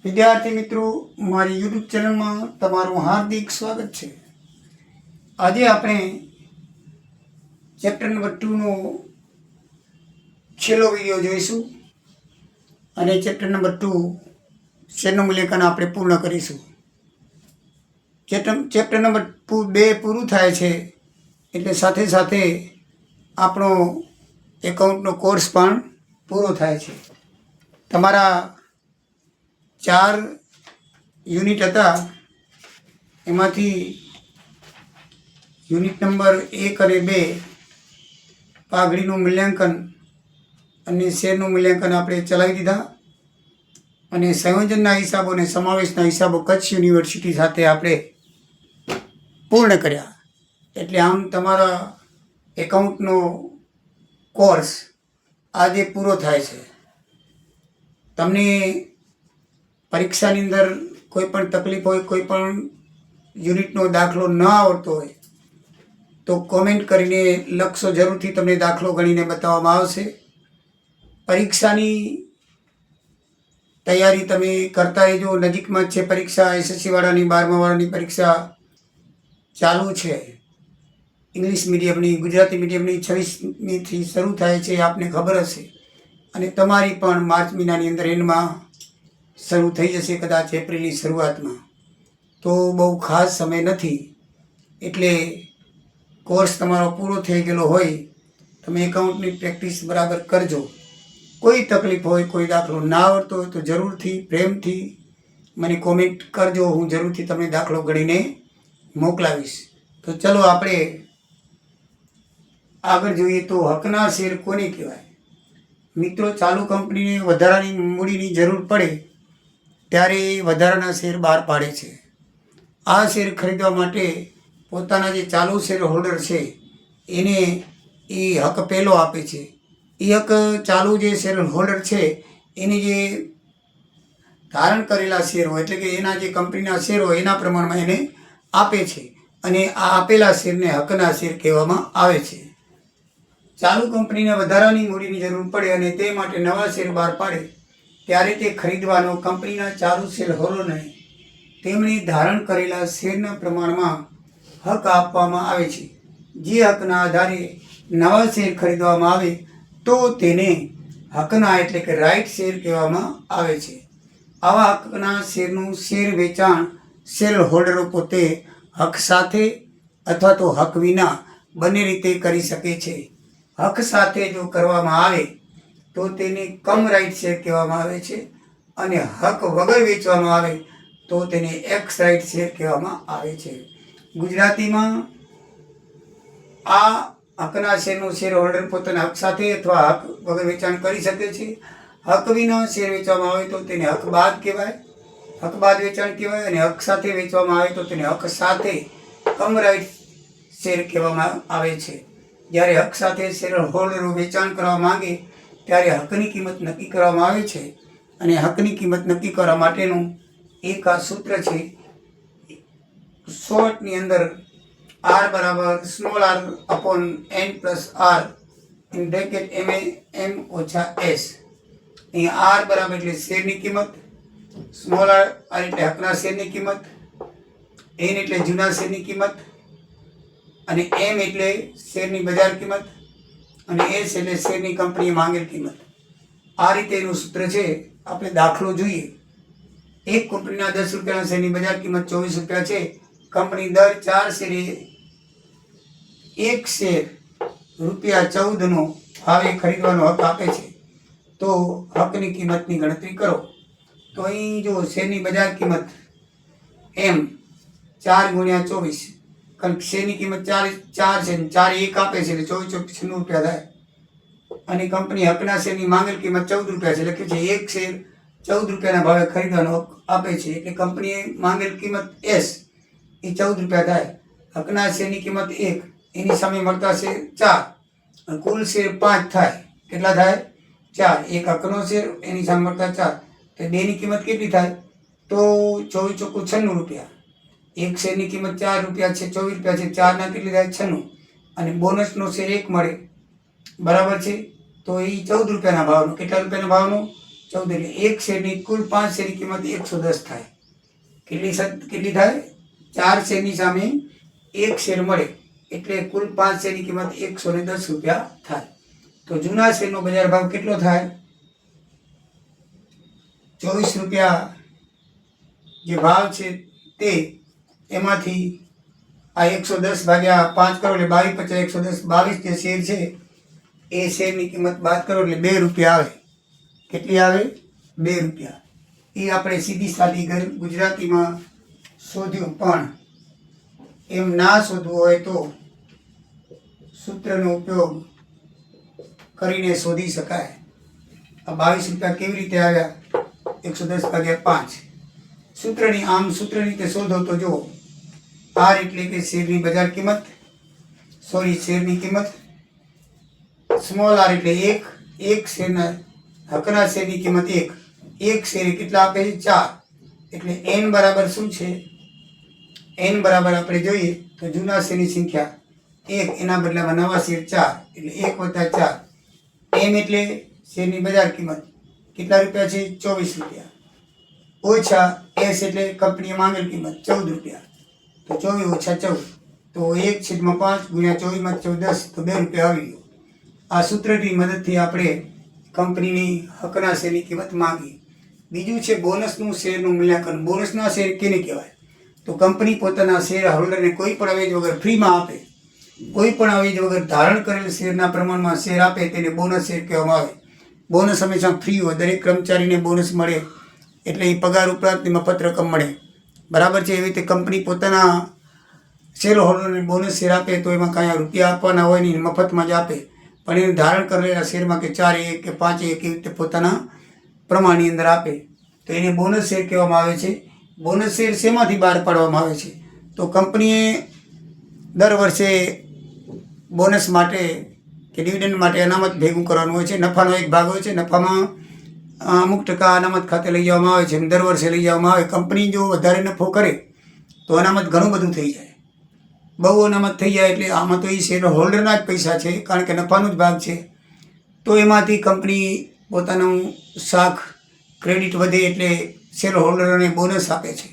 વિદ્યાર્થી મિત્રો, મારી યુટ્યુબ ચેનલમાં તમારું હાર્દિક સ્વાગત છે। આજે આપણે ચેપ્ટર નંબર 2નો છેલ્લો વિડીયો જોઈશું અને ચેપ્ટર નંબર 2 શેરનું મૂલ્યાંકન આપણે પૂર્ણ કરીશું। ચેપ્ટર નંબર 2 પૂરું થાય છે એટલે સાથે સાથે આપણો એકાઉન્ટનો કોર્સ પણ પૂરો થાય છે। તમારા 4 યુનિટ હતા, એમાંથી યુનિટ નંબર 1 અને 2 પાઘડીનું મૂલ્યાંકન અને શેરનું મૂલ્યાંકન આપણે ચલાવી દીધા અને સંયોજનના હિસાબો અને સમાવેશના હિસાબો કચ્છ યુનિવર્સિટી સાથે આપણે પૂર્ણ કર્યા। એટલે આમ તમારા એકાઉન્ટનો કોર્સ આજે પૂરો થાય છે। તમને પરીક્ષાની અંદર કોઈ પણ તકલીફ હોય, કોઈ પણ યુનિટનો દાખલો ન આવડતો હોય તો કોમેન્ટ કરીને લખશો, જરૂરથી તમને દાખલો ગણીને બતાવવામાં આવશે। પરીક્ષાની તૈયારી તમે કરતા રહેજો। નજીકમાં જ છે પરીક્ષા, SSC વાળાની 12મા વાળાની પરીક્ષા ચાલુ છે। ઇંગ્લિશ મીડિયમની, ગુજરાતી મીડિયમની 26મીથી શરૂ થાય છે, આપને ખબર હશે। અને તમારી પણ માર્ચ મહિનાની અંદર એન્ડમાં શરૂ થઈ જશે, કદાચ એપ્રિલની શરૂઆતમાં। તો બહુ ખાસ સમય નથી, એટલે કોર્સ તમારો પૂરો થઈ ગયેલો હોય, તમે એકાઉન્ટની પ્રેક્ટિસ બરાબર કરજો। કોઈ તકલીફ હોય, કોઈ દાખલો ના આવડતો હોય તો જરૂરથી પ્રેમથી મને કોમેન્ટ કરજો, હું જરૂરથી તમને દાખલો ગણીને મોકલાવીશ। તો ચલો આપણે આગળ જોઈએ તો હકના શેર કોને કહેવાય? મિત્રો, ચાલુ કંપનીને વધારાની મૂડીની જરૂર પડે ત્યારે વધારાના શેર બહાર પાડે છે। આ શેર ખરીદવા માટે પોતાના જે ચાલુ શેર હોલ્ડર છે એને એ હક પહેલો આપે છે। એ હક ચાલુ જે શેર હોલ્ડર છે એને જે ધારણ કરેલા શેર હોય, એટલે કે એના જે કંપનીના શેર હોય એના પ્રમાણમાં એને આપે છે અને આ આપેલા શેરને હકના શેર કહેવામાં આવે છે। ચાલુ કંપનીને વધારાની મૂડીની જરૂર પડે અને તે માટે નવા શેર બહાર પાડે ત્યારે તે ખરીદવાનો કંપનીના ચાલુ શેર હોલ્ડરને તેમણે ધારણ કરેલા શેરના પ્રમાણમાં હક આપવામાં આવે છે। જે હકના આધારે નવા શેર ખરીદવામાં આવે તો તેને હકના એટલે કે રાઇટ શેર કહેવામાં આવે છે। આવા હકના શેરનું શેર વેચાણ શેર હોલ્ડરો પોતે હક સાથે અથવા તો હક વિના બંને રીતે કરી શકે છે। હક સાથે જો કરવામાં આવે તો તેને કમ રાઇટ શેર કહેવામાં આવે છે અને હક વગર વેચવામાં આવે તો તેને એક્સ રાઇટ શેર કહેવામાં આવે છે। ગુજરાતીમાં આ હકના શેરનું શેર હોલ્ડર પોતાના હક સાથે અથવા હક વગર વેચાણ કરી શકે છે। હક વિના શેર વેચવામાં આવે તો તેને હક બાદ કહેવાય, હક બાદ વેચાણ કહેવાય, અને હક સાથે વેચવામાં આવે તો તેને હક સાથે કમ રાઇટ શેર કહેવામાં આવે છે। જ્યારે હક સાથે શેર હોલ્ડરો વેચાણ કરવા માંગે ત્યારે હકની કિંમત નક્કી કરવામાં આવે છે અને હકની કિંમત નક્કી કરવા માટેનું એક આ સૂત્ર છે। શોર્ટની અંદર R બરાબર small r upon n plus r in bracket m ઓછા s। અહીંયા R બરાબર એટલે શેરની કિંમત, સ્મોલ r એટલે હકના શેરની કિંમત, n એટલે જૂના શેરની કિંમત, અને m એટલે શેરની બજાર કિંમત, અને s એટલે શેરની કંપનીએ માંગેલ કિંમત। આ રીતે એનું સૂત્ર છે। આપણે દાખલો જોઈએ। એક કંપનીના 10 રૂપિયાના શેરની બજાર કિંમત 24 રૂપિયા છે। કંપની દર 4 શેરે એક શેર ₹14નો ભાવે ખરીદવાનો હક આપે છે, તો હકની કિંમતની ગણતરી કરો। તો અહીં જો શેરની બજાર કિંમત m 4 ગુણ્યા 24, કારણ કે શેરની કિંમત 4 છે, 4 એક આપે છે એટલે 24 96 રૂપિયા થાય, અને કંપની હકના શેરની માંગેલ કિંમત 14 રૂપિયા છે, લખ્યું છે એક શેર 14 રૂપિયાના ભાવે ખરીદવાનો હક આપે છે, એટલે કંપનીએ માંગેલ કિંમત s એ 14 રૂપિયા થાય। હકના શેરની કિંમત 1, એની સામે મળતા શેર 4, અને કુલ શેર 5 થાય। કેટલા થાય? 4। એક હકનો શેર, એની સામે મળતા 4, તો બેની કિંમત કેટલી થાય? તો 24 ચોખ્ખું 96 રૂપિયા। એક શેરની કિંમત 4 રૂપિયા છે, 24 રૂપિયા છે, 4 ના કેટલી થાય? 96, અને બોનસનો શેર 1 મળે, બરાબર છે, તો એ 14 રૂપિયાના ભાવનો, કેટલા રૂપિયાના ભાવનો? 14 એટલે એક શેરની કુલ 5 શેરની કિંમત 110 થાય. કેટલી થાય? 4 શેરની સામે એક શેર મળે એટલે કુલ 5 શેરની કિંમત 110 રૂપિયા થાય. તો જૂના શેરનો બજાર ભાવ કેટલો થાય? 24 રૂપિયા જે ભાવ છે તે એમાંથી આ 110 ભાગ્યા 5 કરો એટલે 22 50 110 22 જે શેર છે એ શેરની કિંમત બાદ કરો એટલે 2 રૂપિયા આવે. કેટલી આવે? 2 રૂપિયા. એ આપણે સીધી સાદી ગુજરાતીમાં શોધ્યું, પણ એમ ના શોધવું હોય તો સૂત્રનો ઉપયોગ કરીને શોધી શકાય. આ 22 રૂપિયા કેવી રીતે આવ્યા? 110 ભાગ્યા 5. સૂત્રની રીતે શોધો તો જો આર એટલે કે શેરની બજાર કિંમત, શેરની કિંમત, સ્મોલ આર એટલે એક શેરના હકના શેરની કિંમત એક શેર કેટલા આપે છે? 4. એટલે n બરાબર શું છે? n બરાબર આપણે જોઈએ તો જૂના શેરની સંખ્યા 1, એના બદલામાં નવા શેર 4 એટલે 1 + 4. m એટલે શેરની બજાર કિંમત કેટલા રૂપિયા છે? 24 રૂપિયા. ઓછા s એટલે કંપનીએ માંગેલ કિંમત 14 રૂપિયા. તો 24 - 14 તો 1/5 ગુણ્યા 24 - 10 તો 2 રૂપિયા આવી ગયો. આ સૂત્રની મદદથી આપણે કંપનીની હકના શેરની કિંમત માંગી. બીજું છે બોનસનું શેરનું મૂલ્યાંકન. બોનસના શેર કેને કહેવાય? તો કંપની પોતાના શેર હોલ્ડરને કોઈ પણ અવેજ વગર ફ્રીમાં આપે, કોઈ પણ અવેજ વગર ધારણ કરેલ શેરના પ્રમાણમાં શેર આપે તેને બોનસ શેર કહેવામાં આવે. બોનસ હંમેશા ફ્રી હોય. દરેક કર્મચારીને બોનસ મળે એટલે એ પગાર ઉપરાંતની મફત રકમ મળે. બરાબર છે. એવી રીતે કંપની પોતાના શેર હોલ્ડરને બોનસ શેર આપે તો એમાં કાંઈ રૂપિયા આપવાના હોય નહીં, મફતમાં જ આપે. પણ એને ધારણ કરેલા શેરમાં કે 4 કે 5 એવી રીતે પોતાના પ્રમાણની અંદર આપે તો એને બોનસ શેર કહેવામાં આવે છે. બોનસ શેર શેમાંથી બહાર પાડવામાં આવે છે? તો કંપનીએ દર વર્ષે બોનસ માટે કે ડિવિડન્ડ માટે અનામત ભેગું કરવાનું હોય છે. નફાનો એક ભાગ હોય છે. નફામાં અમુક ટકા અનામત ખાતે લઈ જવામાં આવે છે. દર વર્ષે લઈ જવામાં આવે. કંપની જો વધારે નફો કરે તો અનામત ઘણું બધું થઈ જાય. બહુ અનામત થઈ જાય એટલે આમાં તો એ શેર હોલ્ડરના જ પૈસા છે, કારણ કે નફાનો જ ભાગ છે. તો એમાંથી કંપની પોતાનું શાખ ક્રેડિટ વધે એટલે શેર હોલ્ડરોને બોનસ આપે છે.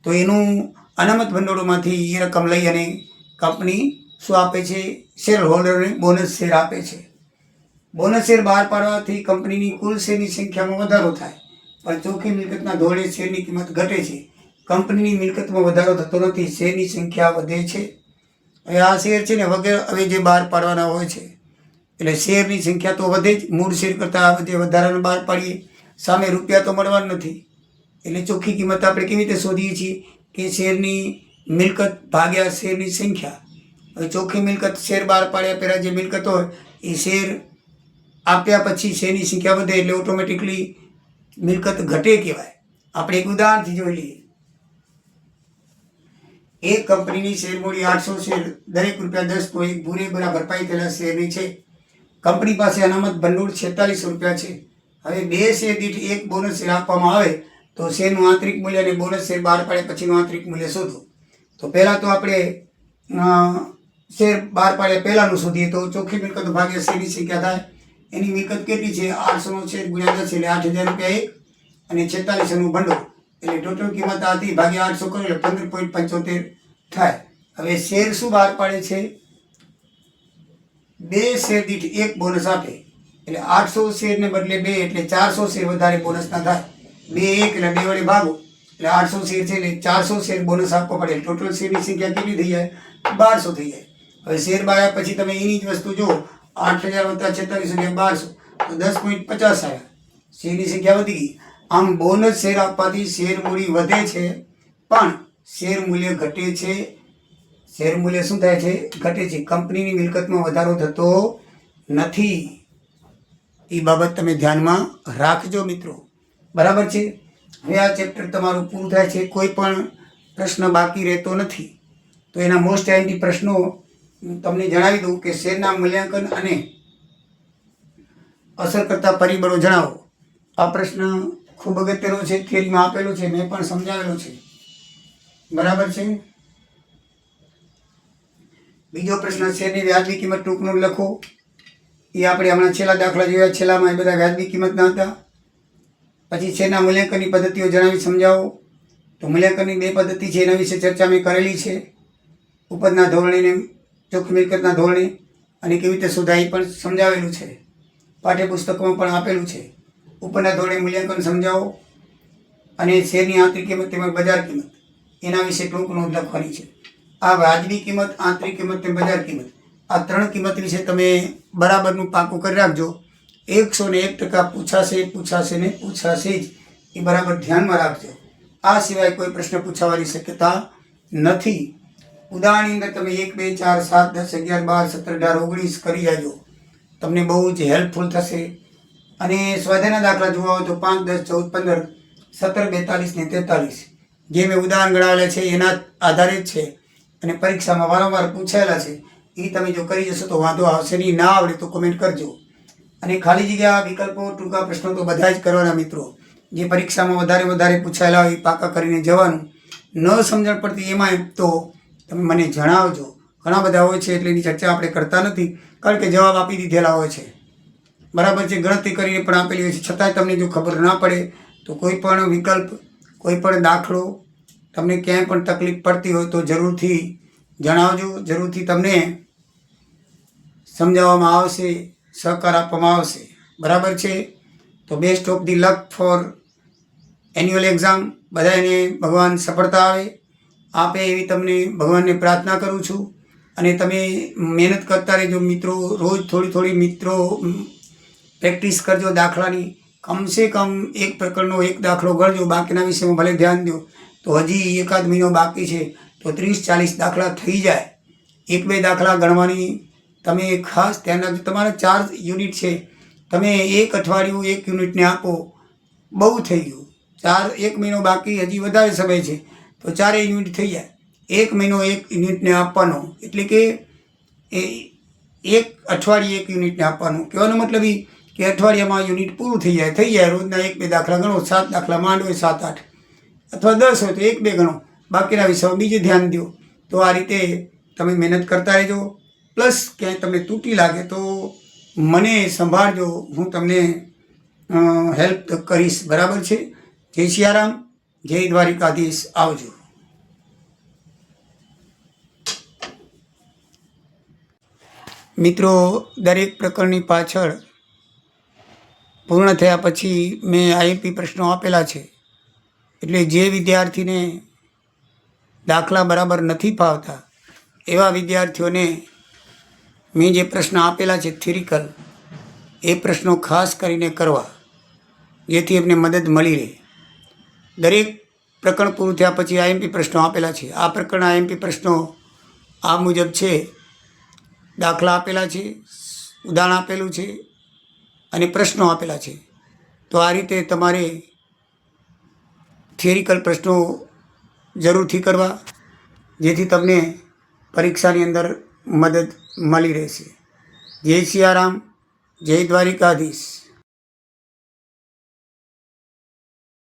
તો એનું અનામત ભંડોળમાંથી એ રકમ લઈ અને કંપની શું આપે છે? શેર હોલ્ડરોને બોનસ શેર આપે છે. બોનસ શેર બહાર પાડવાથી કંપનીની કુલ શેરની સંખ્યામાં વધારો થાય, પણ ચોખ્ખી મિલકતના ધોરણે શેરની કિંમત ઘટે છે. કંપનીની મિલકતમાં વધારો થતો નથી, શેરની સંખ્યા વધે છે. હવે આ શેર છે ને વગેરે હવે જે બહાર પાડવાના હોય છે એટલે શેરની સંખ્યા તો વધે જ. મૂળ શેર કરતાં જે વધારાને બહાર પાડીએ સામે રૂપિયા તો મળવાના નથી. એટલે ચોખ્ખી કિંમત આપણે કેવી રીતે શોધીએ છીએ કે શેરની મિલકત ભાગ્યા શેરની સંખ્યા. હવે ચોખ્ખી મિલકત શેર બહાર પાડ્યા પહેલાં જે મિલકત હોય એ શેર આપ્યા પછી શેરની સંખ્યા વધે એટલે ઓટોમેટિકલી મિલકત ઘટે કહેવાય. આપણે એક ઉદાહરણથી જોઈ લઈએ. એક કંપનીની શેર મૂડી 800 શેર, દરેક ₹10 તો એક પૂરેપૂરા ભરપાઈ થયેલા શેરની છે. કંપની પાસે અનામત ભંડોળ 46 રૂપિયા છે. હવે 2 શેર દીઠ એક બોનસ શેર આપવામાં આવે તો શેરનું આંતરિક મૂલ્ય અને બોનસ શેર બહાર પાડ્યા પછીનું આંતરિક મૂલ્ય શોધો. તો પહેલાં તો આપણે શેર બહાર પાડ્યા પહેલાંનું શોધીએ તો ચોખ્ખી મિલકત ભાગ્યા શેરની સંખ્યા થાય. એની મિલકત કેટલી છે? 800 શેર ગુણ્યા 10 એટલે 8000 રૂપિયા એક, અને 46નું ભંડોળ એટલે ટોટલ કિંમત આ હતી ભાગ્યા 800 કરો એટલે 15.75 થાય. હવે શેર શું બહાર પાડે છે? 2 શેર દીઠ એક બોનસ આપે એટલે 800 શેરને બદલે 2 એટલે 400 શેર વધારે બોનસના થાય. 2 1 એટલે 2 વડે ભાગો એટલે 800 શેર છે એટલે 400 શેર બોનસ આપવો પડે. ટોટલ શેરની સંખ્યા કેટલી થઈ જાય? 1200 થઈ જાય. હવે શેર બાળ્યા પછી તમે એની જ વસ્તુ જુઓ, 8000 + 46 એટલે 1200 તો 10.50 આવ્યા. શેરની સંખ્યા વધી ગઈ. આમ બોનસ શેર આપવાથી શેર મૂડી વધે છે, પણ શેર મૂલ્ય ઘટે છે. શેર મૂલ્ય શું થાય છે? ઘટે છે. કંપનીની મિલકતમાં વધારો થતો નથી. એ બાબત તમે ધ્યાનમાં રાખજો મિત્રો. બરાબર છે. હવે આ ચેપ્ટર તમારું પૂરું થાય છે. કોઈ પણ પ્રશ્ન બાકી રહેતો નથી. તો એના મોસ્ટ આઈએમપી પ્રશ્નો તમને જણાવી દઉં કે શેરના મૂલ્યાંકન અને અસર કરતા પરિબળો જણાવો. આ પ્રશ્ન ખૂબ અગત્યનો છે. થિયરીમાં આપેલો છે, મેં પણ સમજાવેલો છે. બરાબર છે. બીજો પ્રશ્ન, શેરની વ્યાજબી કિંમત ટૂંકનું લખો. એ આપણે હમણાં છેલ્લા દાખલા જોયા, છેલ્લામાં એ બધા વ્યાજબી કિંમતના હતા. પછી શેરના મૂલ્યાંકનની પદ્ધતિઓ જણાવી સમજાવો. તો મૂલ્યાંકનની 2 પદ્ધતિ છે, એના વિશે ચર્ચા મેં કરેલી છે. ઉપજના ધોરણે ને ચોખ્ખી મિલકતના ધોરણે, અને કેવી રીતે શોધાય એ પણ સમજાવેલું છે. પાઠ્યપુસ્તકોમાં પણ આપેલું છે. ઉપરના ધોરણે મૂલ્યાંકન સમજાવો અને શેરની આંતરિક કિંમત તેમજ બજાર કિંમત એના વિશે ટૂંક નોંધ લખવાની છે. આ વાજબી કિંમત, આંતરિક કિંમત તેમજ બજાર કિંમત, આ 3 કિંમત વિશે તમે બરાબરનું પાકું કરી રાખજો. 101% પૂછાશે ને પૂછાશે જ, એ બરાબર ધ્યાનમાં રાખજો. આ સિવાય કોઈ પ્રશ્ન પૂછાવાની શક્યતા નથી. ઉદાહરણની અંદર તમે 1, 2, 4, 7, 10, 11, 12, 17, 18, 19 કરી જાજો, તમને બહુ જ હેલ્પફુલ થશે. અને સ્વાધ્યાયના દાખલા જોવા હોય તો 5, 10, 14, 15, 17, 42 ને 43 જે મેં ઉદાહરણ ગણાવેલા છે એના આધારે જ છે, અને પરીક્ષામાં વારંવાર પૂછાયેલા છે. એ તમે જો કરી જશો તો વાંધો આવશે નહીં. ના આવડે તો કમેન્ટ કરજો. અને ખાલી જગ્યા, વિકલ્પો, ટૂંકા પ્રશ્નો તો બધા જ કરવાના મિત્રો. જે પરીક્ષામાં વધારે પૂછાયેલા હોય એ પાકા કરીને જવાનું. ન સમજણ પડતી એમાં તો તમે મને જણાવજો. ઘણા બધા હોય છે એટલે એની ચર્ચા આપણે કરતા નથી, કારણ કે જવાબ આપી દીધેલા હોય છે. બરાબર છે, ગણતરી કરીને પણ આપેલી હોય છે. છતાંય તમને જો ખબર ના પડે તો કોઈ પણ વિકલ્પ, કોઈ પણ દાખલો તમને ક્યાંય પણ તકલીફ પડતી હોય તો જરૂરથી જણાવજો. જરૂરથી તમને સમજાવવામાં આવશે, સહકાર આપવામાં આવશે. બરાબર છે. તો best of the luck four annual exam. બધાને ભગવાન સફળતા આપે એવી તમને ભગવાનને પ્રાર્થના કરું છું. અને તમે મહેનત કરતા રહેજો મિત્રો. રોજ થોડી મિત્રો પ્રેક્ટિસ કરજો દાખલાની. કમસે કમ 1 પ્રકરણનો 1 દાખલો ગણજો. બાકીના વિષયમાં ભલે ધ્યાન દો. તો હજી 1 મહિનો બાકી છે તો 30-40 દાખલા થઈ જાય. 1-2 દાખલા ગણવાની તમે ખાસ ધ્યાન રાખજો. તમારા 4 યુનિટ છે, તમે 1 અઠવાડિયું 1 યુનિટને આપો, બહુ થઈ ગયું. 1 મહિનો બાકી, હજી વધારે સમય છે તો 4 યુનિટ થઈ જાય. 1 મહિનો 1 યુનિટને આપવાનો, એટલે કે 1 અઠવાડિયે 1 યુનિટને આપવાનું. કહેવાનો મતલબ એ કે અઠવાડિયામાં યુનિટ પૂરું થઈ જાય. રોજના 1-2 દાખલા ગણો. 7 દાખલા માંડ હોય, 7-8 અથવા 10 હોય તો 1-2 ગણો. બાકીના વિષયમાં બીજે ધ્યાન દો. તો આ રીતે તમે મહેનત કરતા રહેજો. પ્લસ ક્યાંય તમને તૂટી લાગે તો મને સંભાળજો, હું તમને હેલ્પ કરીશ. બરાબર છે. જય સિયારામ, જય દ્વારિકાધીશ. આવજો. મિત્રો, દરેક પ્રકરણની પાછળ પૂર્ણ થયા પછી મેં આઈએમપી પ્રશ્નો આપેલા છે. એટલે જે વિદ્યાર્થીને દાખલા બરાબર નથી ફાવતા એવા વિદ્યાર્થીઓને મેં જે પ્રશ્ન આપેલા છે થિયરિકલ, એ પ્રશ્નો ખાસ કરીને કરવા, જેથી એમને મદદ મળી રહે. દરેક પ્રકરણ પૂરું થયા પછી આઈએમપી પ્રશ્નો આપેલા છે. આ પ્રકરણના આઈએમપી પ્રશ્નો આ મુજબ છે. દાખલા આપેલા છે, ઉદાહરણ આપેલું છે અને પ્રશ્નો આપેલા છે. તો આ રીતે તમારે થિયરિકલ પ્રશ્નો જરૂરથી કરવા, જેથી તમને પરીક્ષાની અંદર મદદ મળી રહેશે. જય સિયારામ, જય દ્વારિકાધીશ.